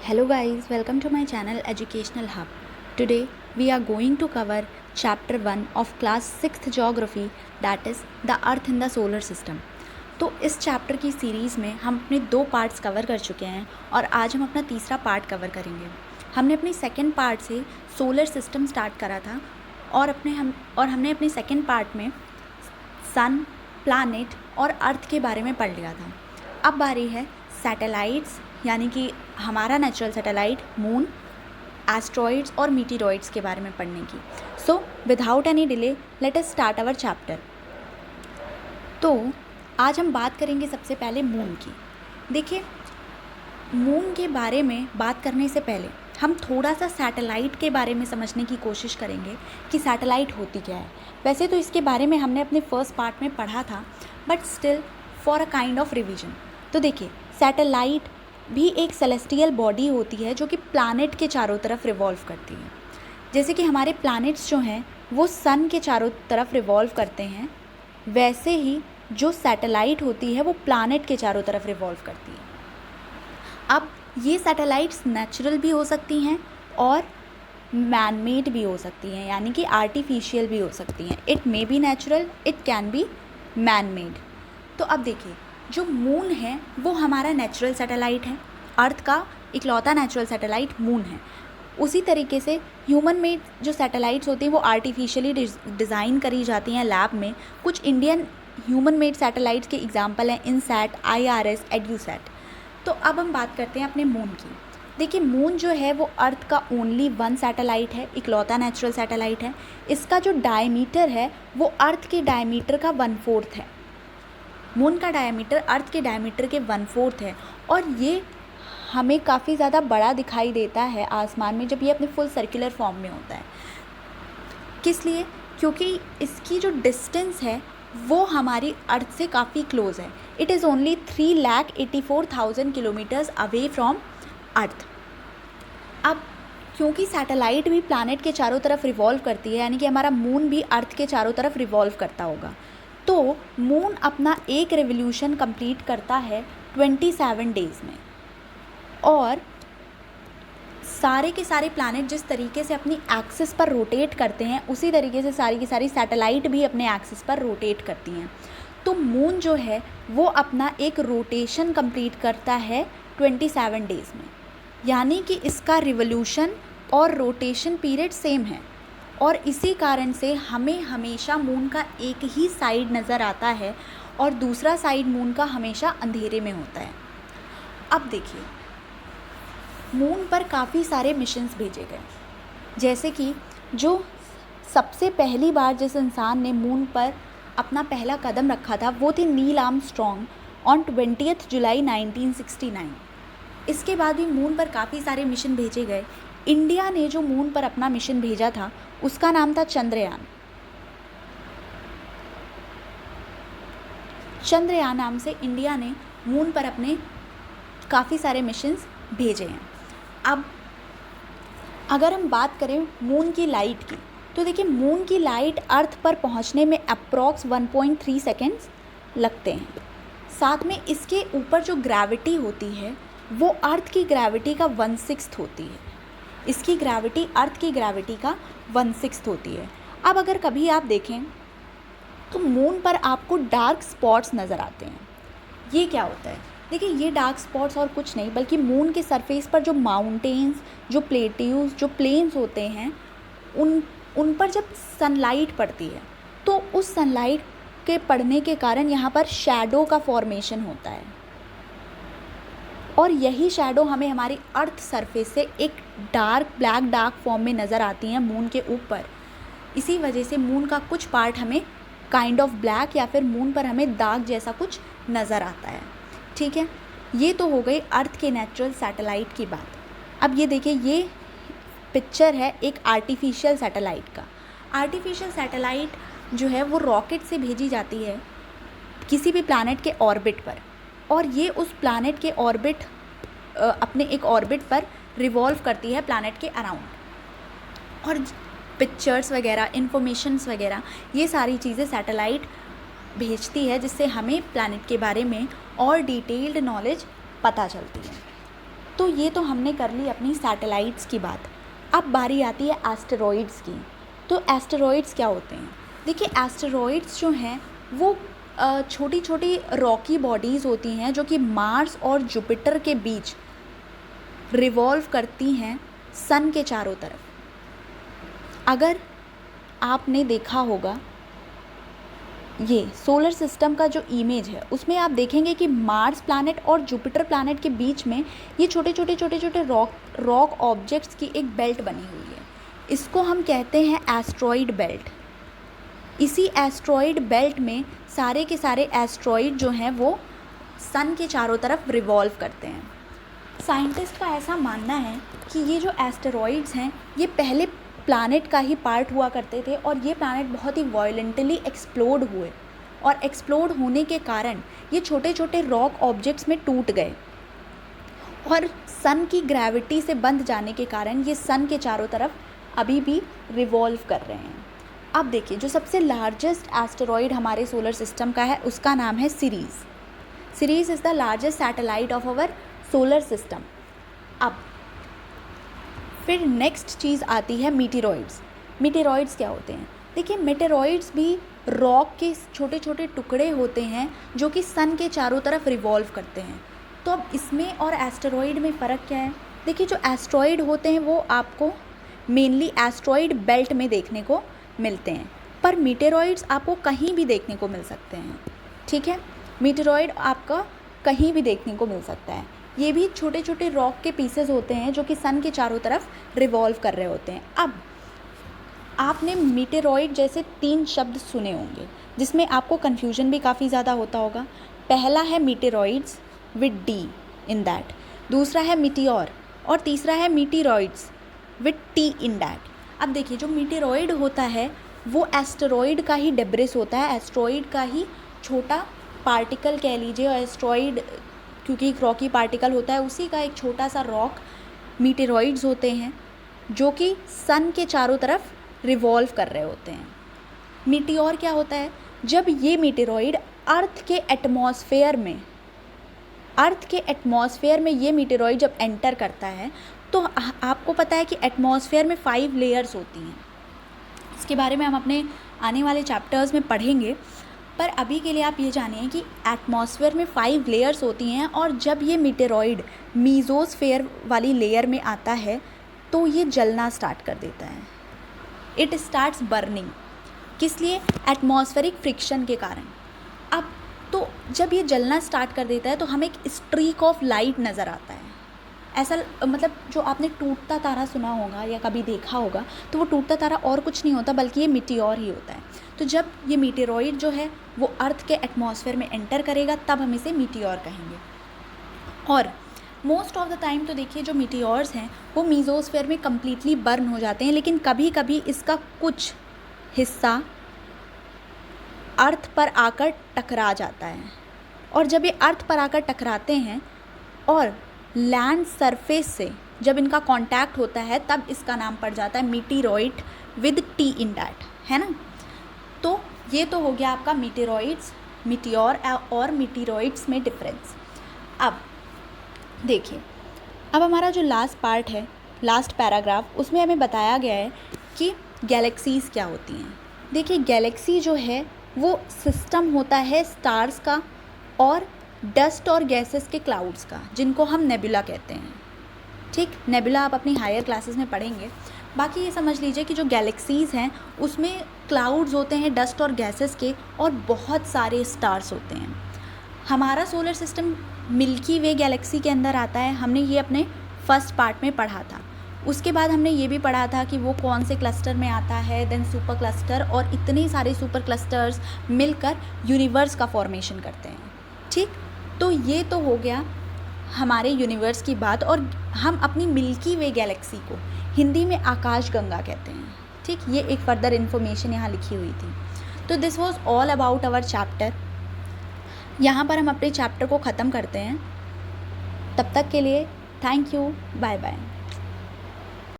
Hello guys, welcome to my channel Educational Hub. Today we are going to cover chapter 1 of class 6th geography, that is the earth in the solar system. तो इस chapter की series में हम अपने 2 parts cover कर चुके हैं और आज हम अपना तीसरा पार्ट कवर करेंगे। हमने अपनी सेकंड पार्ट से सोलर सिस्टम स्टार्ट करा था और हमने अपने सेकंड पार्ट में सन, प्लैनेट और अर्थ के बारे में पढ़ लिया था। अब बारी है सैटेलाइट्स यानी कि हमारा नेचुरल सैटेलाइट मून, एस्ट्रॉइड्स और मीटेरॉइड्स के बारे में पढ़ने की। So without any delay let us start our chapter. तो आज हम बात करेंगे सबसे पहले मून की। देखिए, मून के बारे में बात करने से पहले हम थोड़ा सा सैटेलाइट के बारे में समझने की कोशिश करेंगे कि सैटेलाइट होती क्या है। वैसे तो इसके बारे में हमने अपने फर्स्ट पार्ट में पढ़ा था, but still for a kind of revision. तो देखिए, सैटेलाइट भी एक सेलेस्टियल बॉडी होती है जो कि प्लैनेट के चारों तरफ रिवॉल्व करती है। जैसे कि हमारे प्लैनेट्स जो हैं वो सन के चारों तरफ रिवॉल्व करते हैं, वैसे ही जो सैटेलाइट होती है वो प्लैनेट के चारों तरफ रिवॉल्व करती है। अब ये सैटेलाइट्स नेचुरल भी हो सकती हैं और मैन मेड भी हो सकती हैं, यानी कि आर्टिफिशियल भी हो सकती हैं। It may be natural, it can be man made. तो अब देखिए, जो मून है वो हमारा नेचुरल सैटेलाइट है, अर्थ का इकलौता नेचुरल सैटेलाइट मून है। उसी तरीके से ह्यूमन मेड जो सैटेलाइट्स होती हैं वो आर्टिफिशियली डिज़ाइन करी जाती हैं लैब में। कुछ इंडियन ह्यूमन मेड सैटेलाइट्स के एग्जांपल हैं इनसैट, IRS, एड्यूसैट। तो अब हम बात करते हैं अपने मून की। देखिए, मून जो है वो अर्थ का ओनली वन सैटेलाइट है, इकलौता नेचुरल सैटेलाइट है। इसका जो डायमीटर है वो अर्थ के डायमीटर का 1/4 है। मून का डायमीटर अर्थ के डायमीटर के 1/4 है और ये हमें काफ़ी ज़्यादा बड़ा दिखाई देता है आसमान में जब ये अपने फुल सर्कुलर फॉर्म में होता है। किस लिए? क्योंकि इसकी जो डिस्टेंस है वो हमारी अर्थ से काफ़ी क्लोज है। It is only 3,84,000 kilometres away from earth. अब क्योंकि सैटेलाइट भी प्लैनेट के चारों तरफ रिवॉल्व करती है, यानी कि हमारा मून भी अर्थ के चारों तरफ रिवॉल्व करता होगा, तो मून अपना एक रिवोल्यूशन कंप्लीट करता है 27 डेज़ में। और सारे के सारे प्लैनेट जिस तरीके से अपनी एक्सिस पर रोटेट करते हैं उसी तरीके से सारी की सारी सैटेलाइट भी अपने एक्सिस पर रोटेट करती हैं। तो मून जो है वो अपना एक रोटेशन कंप्लीट करता है 27 डेज़ में, यानी कि इसका रिवोल्यूशन और रोटेशन पीरियड सेम है। और इसी कारण से हमें हमेशा मून का एक ही साइड नज़र आता है और दूसरा साइड मून का हमेशा अंधेरे में होता है। अब देखिए, मून पर काफ़ी सारे मिशंस भेजे गए। जैसे कि जो सबसे पहली बार जिस इंसान ने मून पर अपना पहला कदम रखा था वो थी नील आर्मस्ट्रॉन्ग ऑन 20 जुलाई 1969। इसके बाद भी मून पर काफ़ी सारे मिशन भेजे गए। इंडिया ने जो मून पर अपना मिशन भेजा था उसका नाम था चंद्रयान। चंद्रयान नाम से इंडिया ने मून पर अपने काफ़ी सारे मिशंस भेजे हैं। अब अगर हम बात करें मून की लाइट की, तो देखिए, मून की लाइट अर्थ पर पहुंचने में अप्रॉक्स 1.3 सेकेंड्स लगते हैं। साथ में इसके ऊपर जो ग्रेविटी होती है वो अर्थ की ग्रेविटी का 1/6 होती है। इसकी ग्रेविटी अर्थ की ग्रेविटी का 1/6 होती है। अब अगर कभी आप देखें तो मून पर आपको डार्क स्पॉट्स नज़र आते हैं। ये क्या होता है? देखिए, ये डार्क स्पॉट्स और कुछ नहीं बल्कि मून के सरफेस पर जो माउंटेन्स, जो प्लेट्यूज, जो प्लेन्स होते हैं उन पर जब सनलाइट पड़ती है तो उस सनलाइट के पड़ने के कारण यहाँ पर शैडो का फॉर्मेशन होता है और यही शैडो हमें हमारी अर्थ सरफेस से एक ब्लैक डार्क फॉर्म में नज़र आती हैं मून के ऊपर। इसी वजह से मून का कुछ पार्ट हमें काइंड ऑफ ब्लैक या फिर मून पर हमें दाग जैसा कुछ नज़र आता है। ठीक है, ये तो हो गई अर्थ के नेचुरल सैटेलाइट की बात। अब ये देखिए, ये पिक्चर है एक आर्टिफिशियल सैटेलाइट का। आर्टिफिशियल सैटेलाइट जो है वो रॉकेट से भेजी जाती है किसी भी प्लैनेट के ऑर्बिट पर और ये उस प्लैनेट के ऑर्बिट अपने एक ऑर्बिट पर रिवॉल्व करती है प्लैनेट के अराउंड। और पिक्चर्स वगैरह, इन्फॉर्मेशंस वगैरह, ये सारी चीज़ें सैटेलाइट भेजती है जिससे हमें प्लैनेट के बारे में और डिटेल्ड नॉलेज पता चलती है। तो ये तो हमने कर ली अपनी सैटेलाइट्स की बात। अब बारी आती है एस्टेरॉइड्स की। तो एस्टेरॉइड्स क्या होते हैं? देखिए, एस्टेरॉइड्स जो हैं वो छोटी छोटी रॉकी बॉडीज़ होती हैं जो कि मार्स और जुपिटर के बीच रिवॉल्व करती हैं सन के चारों तरफ। अगर आपने देखा होगा ये सोलर सिस्टम का जो इमेज है उसमें आप देखेंगे कि मार्स प्लैनेट और जुपिटर प्लैनेट के बीच में ये छोटे छोटे रॉक ऑब्जेक्ट्स की एक बेल्ट बनी हुई है। इसको हम कहते हैं एस्ट्रॉइड बेल्ट। इसी एस्ट्रॉइड बेल्ट में सारे के सारे एस्ट्रॉइड जो हैं वो सन के चारों तरफ रिवॉल्व करते हैं। साइंटिस्ट का ऐसा मानना है कि ये जो एस्टेरॉइड्स हैं ये पहले प्लैनेट का ही पार्ट हुआ करते थे और ये प्लैनेट बहुत ही वायलेंटली एक्सप्लोड हुए और एक्सप्लोड होने के कारण ये छोटे छोटे रॉक ऑब्जेक्ट्स में टूट गए और सन की ग्रेविटी से बंध जाने के कारण ये सन के चारों तरफ अभी भी रिवॉल्व कर रहे हैं। अब देखिए, जो सबसे लार्जेस्ट एस्टेरॉइड हमारे सोलर सिस्टम का है उसका नाम है Ceres. Ceres is the largest satellite of our solar system. अब फिर नेक्स्ट चीज़ आती है मीटेरॉइड्स। मीटेरॉइड्स क्या होते हैं? देखिए, मीटेरॉइड्स भी रॉक के छोटे छोटे टुकड़े होते हैं जो कि सन के चारों तरफ रिवॉल्व करते हैं। तो अब इसमें और एस्टेरॉइड में फ़र्क क्या है? देखिए, जो एस्ट्रॉइड होते हैं वो आपको मेनली एस्ट्रॉइड बेल्ट में देखने को मिलते हैं, पर मीटेरॉइड्स आपको कहीं भी देखने को मिल सकते हैं। ठीक है, मीटेरॉइड आपका कहीं भी देखने को मिल सकता है। ये भी छोटे छोटे रॉक के पीसेस होते हैं जो कि सन के चारों तरफ रिवॉल्व कर रहे होते हैं। अब आपने मीटेरॉइड जैसे 3 शब्द सुने होंगे जिसमें आपको कन्फ्यूजन भी काफ़ी ज़्यादा होता होगा। पहला है meteoroids with D in that, दूसरा है मीटियोर और तीसरा है meteoroids with T in that. अब देखिए, जो मीटेरॉइड होता है वो एस्टेरॉइड का ही डेब्रिस होता है, एस्ट्रॉइड का ही छोटा पार्टिकल कह लीजिए। और एस्ट्रॉइड क्योंकि एक रॉकी पार्टिकल होता है, उसी का एक छोटा सा रॉक मीटेरॉइड्स होते हैं जो कि सन के चारों तरफ रिवॉल्व कर रहे होते हैं। मीटियोर क्या होता है? जब ये मीटेरॉइड अर्थ के एटमॉस्फेयर में ये मीटेरॉइड जब एंटर करता है तो आपको पता है कि एटमॉस्फेयर में 5 लेयर्स होती हैं। इसके बारे में हम अपने आने वाले चैप्टर्स में पढ़ेंगे, पर अभी के लिए आप ये जानिए कि एटमॉस्फेयर में 5 लेयर्स होती हैं और जब ये मीटेरॉइड मीज़ोस्फेयर वाली लेयर में आता है तो ये जलना स्टार्ट कर देता है। It starts burning. किस लिए? एटमॉस्फेरिक फ्रिक्शन के कारण। अब तो जब ये जलना स्टार्ट कर देता है तो हमें एक स्ट्रीक ऑफ लाइट नज़र आता है। ऐसा मतलब जो आपने टूटता तारा सुना होगा या कभी देखा होगा, तो वो टूटता तारा और कुछ नहीं होता बल्कि ये मीटियोर ही होता है। तो जब ये मीटेरॉइड जो है वो अर्थ के एटमॉस्फेयर में एंटर करेगा तब हम इसे मीटियोर कहेंगे। और मोस्ट ऑफ द टाइम तो देखिए, जो मीटियोर्स हैं वो मीज़ोस्फेयर में कम्प्लीटली बर्न हो जाते हैं, लेकिन कभी कभी इसका कुछ हिस्सा अर्थ पर आकर टकरा जाता है। और जब ये अर्थ पर आकर टकराते हैं और लैंड सरफेस से जब इनका कांटेक्ट होता है तब इसका नाम पड़ जाता है मीटेरॉइड विद टी इन दैट, है ना। तो ये तो हो गया आपका मीटेरॉइड्स, मीटियोर और मीटेरॉइड्स में डिफरेंस। अब देखिए, अब हमारा जो लास्ट पार्ट है, लास्ट पैराग्राफ, उसमें हमें बताया गया है कि गैलेक्सीज़ क्या होती हैं। देखिए, गैलेक्सी जो है वो सिस्टम होता है स्टार्स का और डस्ट और गैसेस के क्लाउड्स का, जिनको हम नेबुला कहते हैं। ठीक, नेबुला आप अपनी हायर क्लासेस में पढ़ेंगे। बाकी ये समझ लीजिए कि जो गैलेक्सीज़ हैं उसमें क्लाउड्स होते हैं डस्ट और गैसेस के और बहुत सारे स्टार्स होते हैं। हमारा सोलर सिस्टम मिल्की वे गैलेक्सी के अंदर आता है। हमने ये अपने फर्स्ट पार्ट में पढ़ा था। उसके बाद हमने ये भी पढ़ा था कि वो कौन से क्लस्टर में आता है, देन सुपर क्लस्टर, और इतने सारे सुपर क्लस्टर्स मिलकर यूनिवर्स का फॉर्मेशन करते हैं। ठीक, तो ये तो हो गया हमारे यूनिवर्स की बात। और हम अपनी मिल्की वे गैलेक्सी को हिंदी में आकाश गंगा कहते हैं। ठीक, ये एक फर्दर इन्फॉर्मेशन यहाँ लिखी हुई थी। तो this was all about our chapter. यहाँ पर हम अपने चैप्टर को ख़त्म करते हैं। तब तक के लिए थैंक यू, बाय बाय।